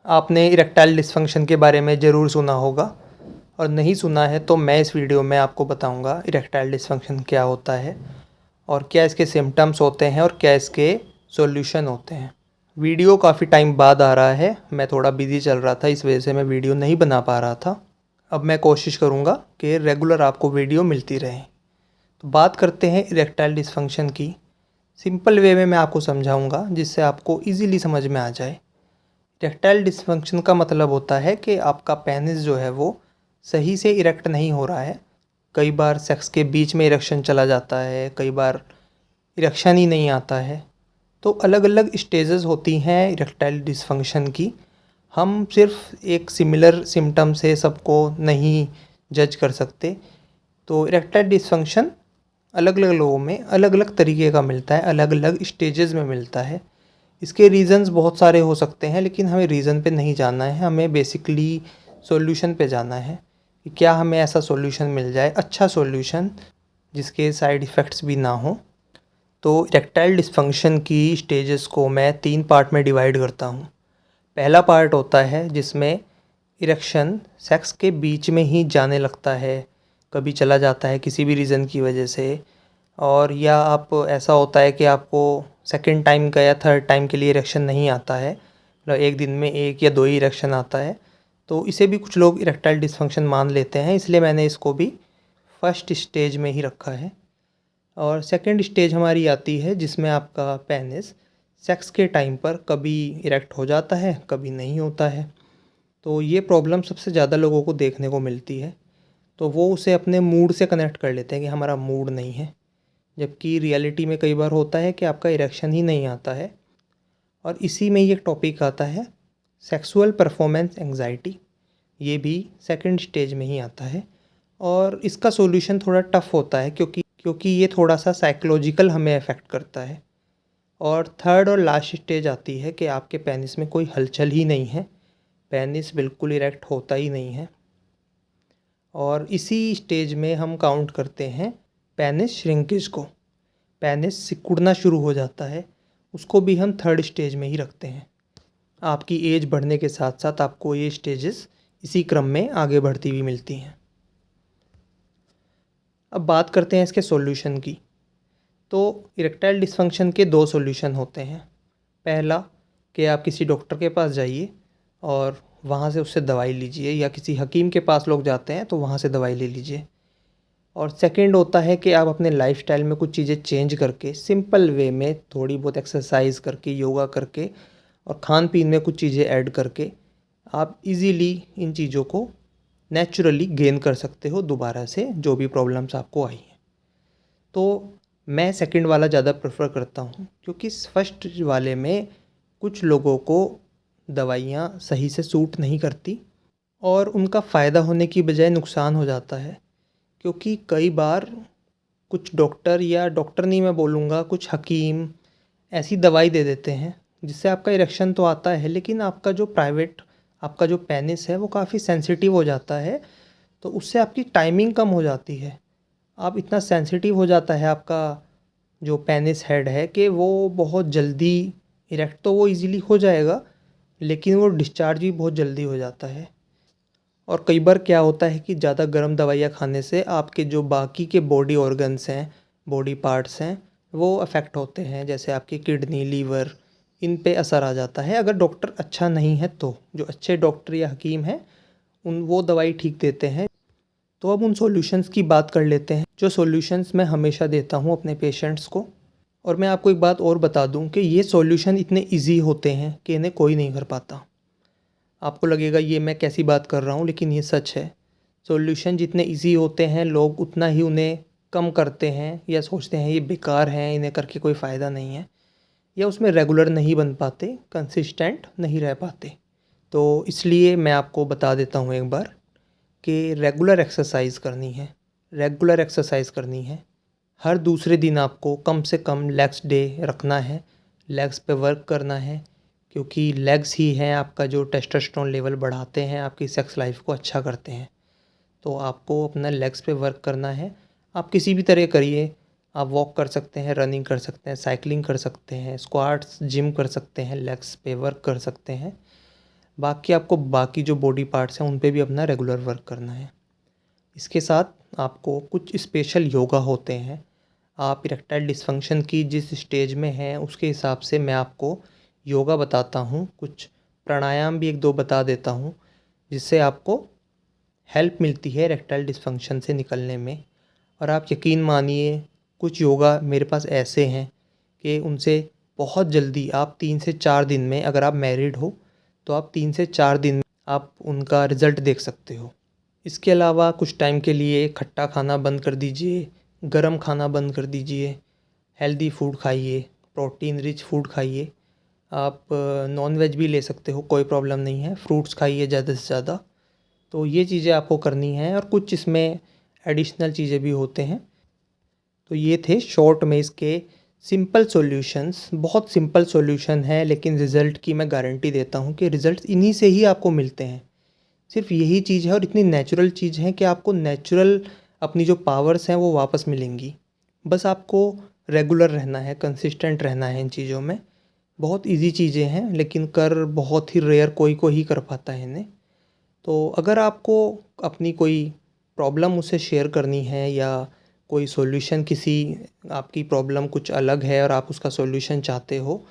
आपने erectile dysfunction के बारे में ज़रूर सुना होगा, और नहीं सुना है तो मैं इस वीडियो में आपको बताऊंगा इरेक्टाइल डिस्फंक्शन क्या होता है और क्या इसके सिम्टम्स होते हैं और क्या इसके सॉल्यूशन होते हैं। वीडियो काफ़ी टाइम बाद आ रहा है, मैं थोड़ा बिज़ी चल रहा था, इस वजह से मैं वीडियो नहीं बना पा रहा था। अब मैं कोशिश करूँगा कि रेगुलर आपको वीडियो मिलती रहे। तो बात करते हैं इरेक्टाइल डिस्फंक्शन की। सिंपल वे में मैं आपको समझाऊंगा जिससे आपको इजीली समझ में आ जाए। इरेक्टाइल डिस्फंक्शन का मतलब होता है कि आपका पेनिस जो है वो सही से इरेक्ट नहीं हो रहा है। कई बार सेक्स के बीच में इरेक्शन चला जाता है, कई बार इरेक्शन ही नहीं आता है। तो अलग अलग स्टेजेस होती हैं इरेक्टाइल डिस्फंक्शन की। हम सिर्फ एक सिमिलर सिम्टम से सबको नहीं जज कर सकते। तो इरेक्टाइल डिस्फंक्शन अलग अलग लोगों में अलग अलग तरीके का मिलता है, अलग अलग स्टेजेस में मिलता है। इसके रीज़न्स बहुत सारे हो सकते हैं, लेकिन हमें रीज़न पे नहीं जाना है, हमें बेसिकली सॉल्यूशन पे जाना है कि क्या हमें ऐसा सॉल्यूशन मिल जाए, अच्छा सॉल्यूशन जिसके साइड इफ़ेक्ट्स भी ना हो। तो इरेक्टाइल डिस्फंक्शन की स्टेजेस को मैं 3 पार्ट में डिवाइड करता हूँ। पहला पार्ट होता है जिसमें इरेक्शन सेक्स के बीच में ही जाने लगता है, कभी चला जाता है किसी भी रीज़न की वजह से, और या आप ऐसा होता है कि आपको सेकंड टाइम का या थर्ड टाइम के लिए इरेक्शन नहीं आता है, मतलब एक दिन में 1 या 2 ही इरेक्शन आता है। तो इसे भी कुछ लोग इरेक्टाइल डिस्फंक्शन मान लेते हैं, इसलिए मैंने इसको भी फर्स्ट स्टेज में ही रखा है। और सेकंड स्टेज हमारी आती है जिसमें आपका पेनिस सेक्स के टाइम पर कभी इरेक्ट हो जाता है, कभी नहीं होता है। तो ये प्रॉब्लम सबसे ज़्यादा लोगों को देखने को मिलती है। तो वो उसे अपने मूड से कनेक्ट कर लेते हैं कि हमारा मूड नहीं है, जबकि रियलिटी में कई बार होता है कि आपका इरेक्शन ही नहीं आता है। और इसी में ही एक टॉपिक आता है सेक्सुअल परफॉर्मेंस एंग्जाइटी, ये भी सेकंड स्टेज में ही आता है। और इसका सॉल्यूशन थोड़ा टफ होता है क्योंकि ये थोड़ा सा साइकोलॉजिकल हमें अफेक्ट करता है। और थर्ड और लास्ट स्टेज आती है कि आपके पेनिस में कोई हलचल ही नहीं है, पेनिस बिल्कुल इरेक्ट होता ही नहीं है। और इसी स्टेज में हम काउंट करते हैं पेनिस श्रिंकेज को। पेनिस सिकुड़ना शुरू हो जाता है, उसको भी हम थर्ड स्टेज में ही रखते हैं। आपकी एज बढ़ने के साथ साथ आपको ये स्टेजेस इसी क्रम में आगे बढ़ती हुई मिलती हैं। अब बात करते हैं इसके सॉल्यूशन की। तो इरेक्टाइल डिस्फंक्शन के 2 सॉल्यूशन होते हैं। पहला कि आप किसी डॉक्टर के पास जाइए और वहाँ से उससे दवाई लीजिए, या किसी हकीम के पास लोग जाते हैं तो वहाँ से दवाई ले लीजिए। और सेकंड होता है कि आप अपने लाइफस्टाइल में कुछ चीज़ें चेंज करके, सिंपल वे में थोड़ी बहुत एक्सरसाइज करके, योगा करके और खान पीन में कुछ चीज़ें ऐड करके आप इजीली इन चीज़ों को नेचुरली गेन कर सकते हो दोबारा से, जो भी प्रॉब्लम्स आपको आई हैं। तो मैं सेकंड वाला ज़्यादा प्रेफर करता हूँ, क्योंकि फर्स्ट वाले में कुछ लोगों को दवाइयाँ सही से सूट नहीं करती और उनका फ़ायदा होने की बजाय नुकसान हो जाता है। क्योंकि कई बार कुछ डॉक्टर, या डॉक्टर नहीं मैं बोलूँगा, कुछ हकीम ऐसी दवाई दे देते हैं जिससे आपका इरेक्शन तो आता है, लेकिन आपका जो पेनिस है वो काफ़ी सेंसिटिव हो जाता है। तो उससे आपकी टाइमिंग कम हो जाती है। आप इतना सेंसिटिव हो जाता है आपका जो पेनिस हेड है कि वो बहुत जल्दी इरेक्ट तो वो इजीली हो जाएगा, लेकिन वो डिस्चार्ज भी बहुत जल्दी हो जाता है। और कई बार क्या होता है कि ज़्यादा गर्म दवाइयाँ खाने से आपके जो बाकी के बॉडी ऑर्गन्स हैं, बॉडी पार्ट्स हैं, वो अफेक्ट होते हैं, जैसे आपकी किडनी, लीवर, इन पे असर आ जाता है अगर डॉक्टर अच्छा नहीं है तो। जो अच्छे डॉक्टर या हकीम हैं उन वो दवाई ठीक देते हैं। तो अब उन सॉल्यूशंस की बात कर लेते हैं, जो सॉल्यूशंस मैं हमेशा देता हूँ अपने पेशेंट्स को। और मैं आपको एक बात और बता दूँ कि ये सॉल्यूशन इतने ईजी होते हैं कि इन्हें कोई नहीं कर पाता। आपको लगेगा ये मैं कैसी बात कर रहा हूँ, लेकिन ये सच है। सॉल्यूशन जितने इजी होते हैं लोग उतना ही उन्हें कम करते हैं, या सोचते हैं ये बेकार हैं, इन्हें करके कोई फ़ायदा नहीं है, या उसमें रेगुलर नहीं बन पाते, कंसिस्टेंट नहीं रह पाते। तो इसलिए मैं आपको बता देता हूँ एक बार कि रेगुलर एक्सरसाइज करनी है। रेगुलर एक्सरसाइज करनी है। हर दूसरे दिन आपको कम से कम लेग्स डे रखना है, लेग्स पे वर्क करना है, क्योंकि लेग्स ही हैं आपका जो टेस्टोस्टेरोन लेवल बढ़ाते हैं, आपकी सेक्स लाइफ को अच्छा करते हैं। तो आपको अपना लेग्स पे वर्क करना है। आप किसी भी तरह करिए, आप वॉक कर सकते हैं, रनिंग कर सकते हैं, साइकिलिंग कर सकते हैं, स्क्वाट्स, जिम कर सकते हैं, लेग्स पे वर्क कर सकते हैं। बाकी आपको बाकी जो बॉडी पार्ट्स हैं उन पे भी अपना रेगुलर वर्क करना है। इसके साथ आपको कुछ स्पेशल योगा होते हैं। आप इरेक्टाइल डिसफंक्शन की जिस स्टेज में हैं उसके हिसाब से मैं आपको योगा बताता हूँ, कुछ प्राणायाम भी 1-2 बता देता हूँ, जिससे आपको हेल्प मिलती है इरेक्टाइल डिसफंक्शन से निकलने में। और आप यकीन मानिए, कुछ योगा मेरे पास ऐसे हैं कि उनसे बहुत जल्दी आप 3 से 4 दिन में, अगर आप मैरिड हो तो आप 3 से 4 दिन में आप उनका रिज़ल्ट देख सकते हो। इसके अलावा कुछ टाइम के लिए खट्टा खाना बंद कर दीजिए, गरम खाना बंद कर दीजिए, हेल्दी फूड खाइए, प्रोटीन रिच फूड खाइए। आप नॉन वेज भी ले सकते हो, कोई प्रॉब्लम नहीं है। फ्रूट्स खाइए ज़्यादा से ज़्यादा। तो ये चीज़ें आपको करनी हैं और कुछ इसमें एडिशनल चीज़ें भी होते हैं। तो ये थे शॉर्ट में इसके सिंपल सॉल्यूशंस। बहुत सिंपल सॉल्यूशन है, लेकिन रिज़ल्ट की मैं गारंटी देता हूँ कि रिज़ल्ट इन्हीं से ही आपको मिलते हैं। सिर्फ यही चीज़ है और इतनी नेचुरल चीज़ है कि आपको नेचुरल अपनी जो पावर्स हैं वो वापस मिलेंगी। बस आपको रेगुलर रहना है, कंसिस्टेंट रहना है इन चीज़ों में। बहुत इजी चीज़ें हैं, लेकिन कर बहुत ही रेयर कोई ही कर पाता है इन्हें। तो अगर आपको अपनी कोई प्रॉब्लम मुझसे शेयर करनी है या कोई सॉल्यूशन, किसी आपकी प्रॉब्लम कुछ अलग है और आप उसका सॉल्यूशन चाहते हो,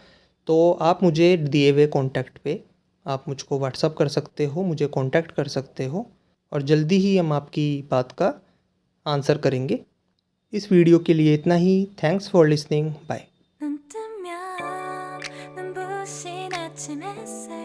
तो आप मुझे दिए हुए कॉन्टैक्ट पे आप मुझको व्हाट्सअप कर सकते हो, मुझे कॉन्टैक्ट कर सकते हो और जल्दी ही हम आपकी बात का आंसर करेंगे। इस वीडियो के लिए इतना ही। Thanks for listening. बाय। 눈 뜨면 눈부신 아침 햇살